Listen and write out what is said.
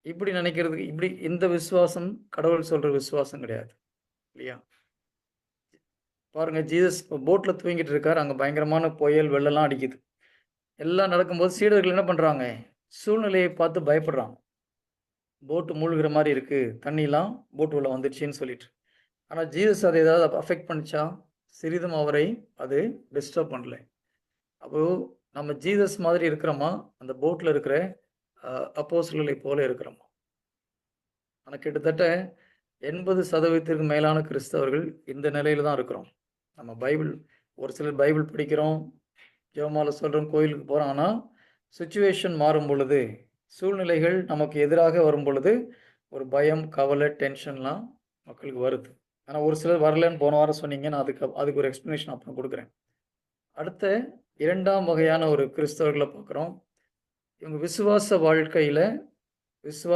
இப்படி நினைக்கிறதுக்கு இப்படி இந்த விசுவாசம் கடவுள் சொல்ற விசுவாசம் கிடையாது. இல்லையா? பாருங்க ஜீசஸ் போட்ல தூங்கிட்டு இருக்காரு. அங்க பயங்கரமான புயல், வெள்ளம்லாம் அடிக்குது. எல்லாம் நடக்கும்போது சீடர்கள் என்ன பண்றாங்க? சூழ்நிலையை பார்த்து பயப்படுறாங்க. போட் மூழ்குற மாரி இருக்கு. தண்ணிலாம் போட் உள்ள வந்துருச்சுன்னு சொல்லிட்டு. ஆனா ஜீசஸ் அத ஏதாவது அஃபெக்ட் பண்ணுச்சா? சிறிதும் அவரை அது டிஸ்டர்ப் பண்ணல. அப்போ நம்ம ஜீசஸ் மாதிரி இருக்கிறோமா? அந்த போட்ல இருக்கிற அ அப்போஸ்தலர்களைப் போல இருக்கிறோமா? ஆனா கிட்டத்தட்ட 80% மேலான கிறிஸ்தவர்கள் இந்த நிலையில தான் இருக்கிறோம். நம்ம பைபிள் ஒரு சிலர் பைபிள் படிக்கிறோம், ஜெபமாலை சொல்றோம், கோயிலுக்கு போறோம். ஆனா சிச்சுவேஷன் மாறும் பொழுது, சூழ்நிலைகள் நமக்கு எதிராக வரும் பொழுது, ஒரு பயம், கவலை, டென்ஷன்லாம் மக்களுக்கு வருது. ஆனா ஒரு சிலர் வரலன்னு போன வாரம் சொன்னீங்க. நான் அதுக்கு ஒரு எக்ஸ்ப்ளனேஷன் அப்புறம் குடுக்குறேன். அடுத்த 2ஆம் வகையான ஒரு கிறிஸ்தவர்கள பார்க்குறோம். இவங்க விசுவாச வாழ்க்கையில விசுவா